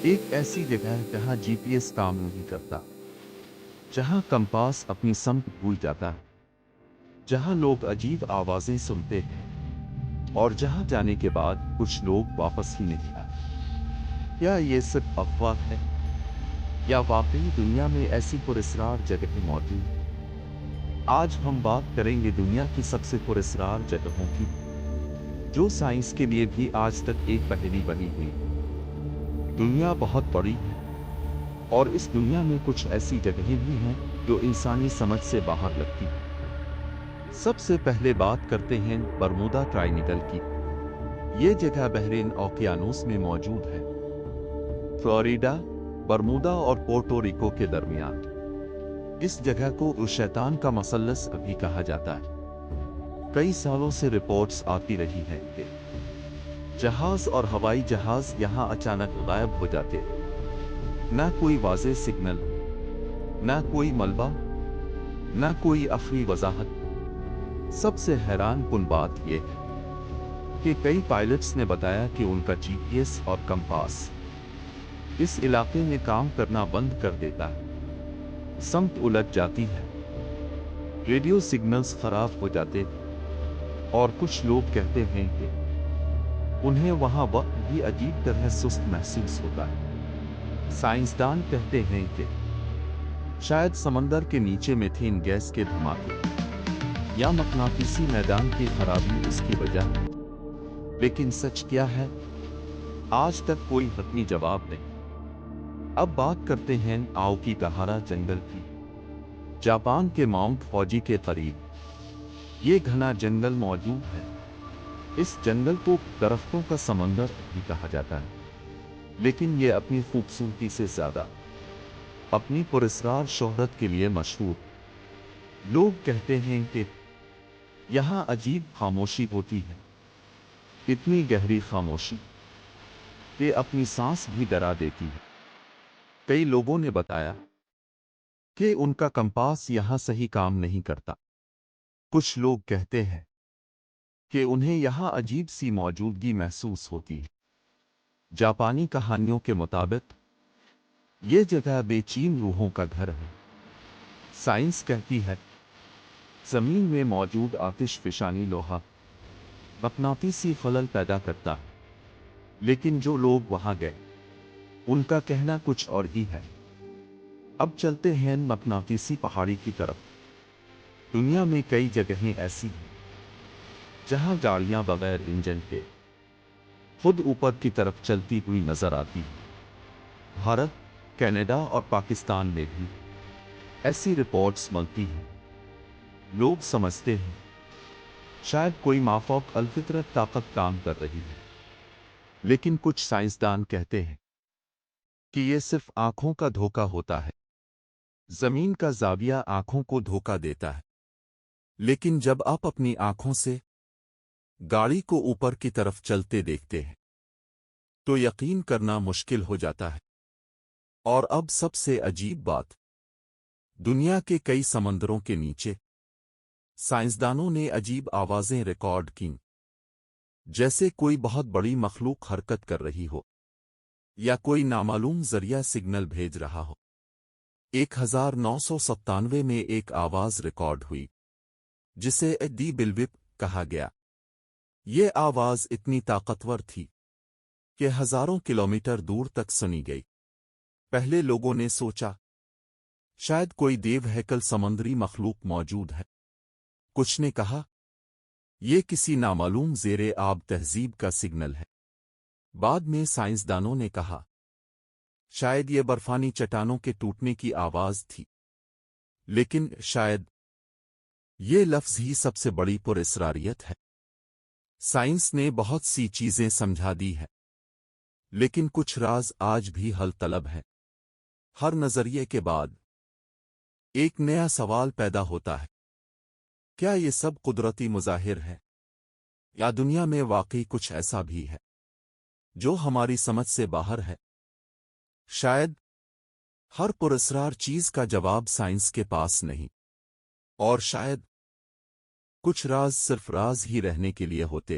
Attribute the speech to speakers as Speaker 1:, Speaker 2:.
Speaker 1: ایک ایسی جگہ ہے جہاں جی پی ایس کام نہیں کرتا، جہاں کمپاس اپنی سمت بھول جاتا ہے، جہاں لوگ عجیب آوازیں سنتے ہیں اور جہاں جانے کے بعد کچھ لوگ واپس ہی نہیں آتے۔ کیا یہ صرف افواہ ہے یا واقعی دنیا میں ایسی پراسرار جگہیں موجود ہیں؟ آج ہم بات کریں گے دنیا کی سب سے پراسرار جگہوں کی، جو سائنس کے لیے بھی آج تک ایک پہیلی بنی ہوئی ہے۔ دنیا بہت بڑی ہے اور اس دنیا میں کچھ ایسی جگہیں بھی ہیں جو انسانی سمجھ سے باہر لگتی ہیں۔ سب سے پہلے بات کرتے ہیں برمودا ٹرائنگل کی۔ یہ جگہ بحرین اوقیانوس میں موجود ہے، فلوریڈا، برمودا اور پورٹو ریکو کے درمیان۔ اس جگہ کو شیطان کا مثلث بھی کہا جاتا ہے۔ کئی سالوں سے رپورٹس آتی رہی ہیں کہ جہاز اور ہوائی جہاز یہاں اچانک غائب ہو جاتے ہیں۔ نہ کوئی واضح سگنل، نہ کوئی ملبہ، نہ کوئی عقلی وضاحت۔ سب سے حیران کن بات یہ ہے کہ کئی پائلٹس نے بتایا کہ ان کا جی پی ایس اور کمپاس اس علاقے میں کام کرنا بند کر دیتا ہے، سمت الٹ جاتی ہے، ریڈیو سگنلز خراب ہو جاتے ہیں، اور کچھ لوگ کہتے ہیں کہ انہیں وہاں وقت بھی عجیب طرح سست محسوس ہوتا ہے۔ سائنسدان کہتے ہیں کہ شاید سمندر کے نیچے میتھین گیس کے دھماکے یا مقناطیسی میدان کی خرابی اس کی وجہ ہے۔ لیکن سچ کیا ہے؟ آج تک کوئی حتمی جواب نہیں۔ اب بات کرتے ہیں آؤکی گہارا جنگل کی۔ جاپان کے ماؤنٹ فوجی کے قریب یہ گھنا جنگل موجود ہے۔ اس جنگل کو درختوں کا سمندر بھی کہا جاتا ہے، لیکن یہ اپنی خوبصورتی سے زیادہ اپنی پراسرار شہرت کے لیے مشہور۔ لوگ کہتے ہیں کہ یہاں عجیب خاموشی ہوتی ہے، اتنی گہری خاموشی کہ اپنی سانس بھی ڈرا دیتی ہے۔ کئی لوگوں نے بتایا کہ ان کا کمپاس یہاں صحیح کام نہیں کرتا۔ کچھ لوگ کہتے ہیں کہ انہیں یہاں عجیب سی موجودگی محسوس ہوتی ہے۔ جاپانی کہانیوں کے مطابق یہ جگہ بے چین روحوں کا گھر ہے۔ سائنس کہتی ہے زمین میں موجود آتش فشانی لوہا مقناطیسی خلل پیدا کرتا ہے، لیکن جو لوگ وہاں گئے ان کا کہنا کچھ اور ہی ہے۔ اب چلتے ہیں مقناطیسی پہاڑی کی طرف۔ دنیا میں کئی جگہیں ایسی ہیں جہاں گاڑیاں بغیر انجن کے خود اوپر کی طرف چلتی ہوئی نظر آتی ہیں۔ بھارت، کینیڈا اور پاکستان میں بھی ایسی رپورٹس ملتی ہیں۔ لوگ سمجھتے ہیں شاید کوئی مافوق الفطرت طاقت کام کر رہی ہے، لیکن کچھ سائنسدان کہتے ہیں کہ یہ صرف آنکھوں کا دھوکہ ہوتا ہے۔ زمین کا زاویہ آنکھوں کو دھوکہ دیتا ہے، لیکن جب آپ اپنی آنکھوں سے گاڑی کو اوپر کی طرف چلتے دیکھتے ہیں تو یقین کرنا مشکل ہو جاتا ہے۔ اور اب سب سے عجیب بات، دنیا کے کئی سمندروں کے نیچے سائنسدانوں نے عجیب آوازیں ریکارڈ کیں، جیسے کوئی بہت بڑی مخلوق حرکت کر رہی ہو یا کوئی نامعلوم ذریعہ سگنل بھیج رہا ہو۔ 1997 میں ایک آواز ریکارڈ ہوئی جسے دی بلوپ کہا گیا۔ یہ آواز اتنی طاقتور تھی کہ ہزاروں کلومیٹر دور تک سنی گئی۔ پہلے لوگوں نے سوچا شاید کوئی دیو ہیکل سمندری مخلوق موجود ہے۔ کچھ نے کہا یہ کسی نامعلوم زیر آب تہذیب کا سگنل ہے۔ بعد میں سائنسدانوں نے کہا شاید یہ برفانی چٹانوں کے ٹوٹنے کی آواز تھی، لیکن شاید یہ لفظ ہی سب سے بڑی پراسراریت ہے۔ سائنس نے بہت سی چیزیں سمجھا دی ہے، لیکن کچھ راز آج بھی حل طلب ہیں۔ ہر نظریے کے بعد ایک نیا سوال پیدا ہوتا ہے، کیا یہ سب قدرتی مظاہر ہے یا دنیا میں واقعی کچھ ایسا بھی ہے جو ہماری سمجھ سے باہر ہے؟ شاید ہر پراسرار چیز کا جواب سائنس کے پاس نہیں، اور شاید کچھ راز صرف راز ہی رہنے کے لیے ہوتے ہیں۔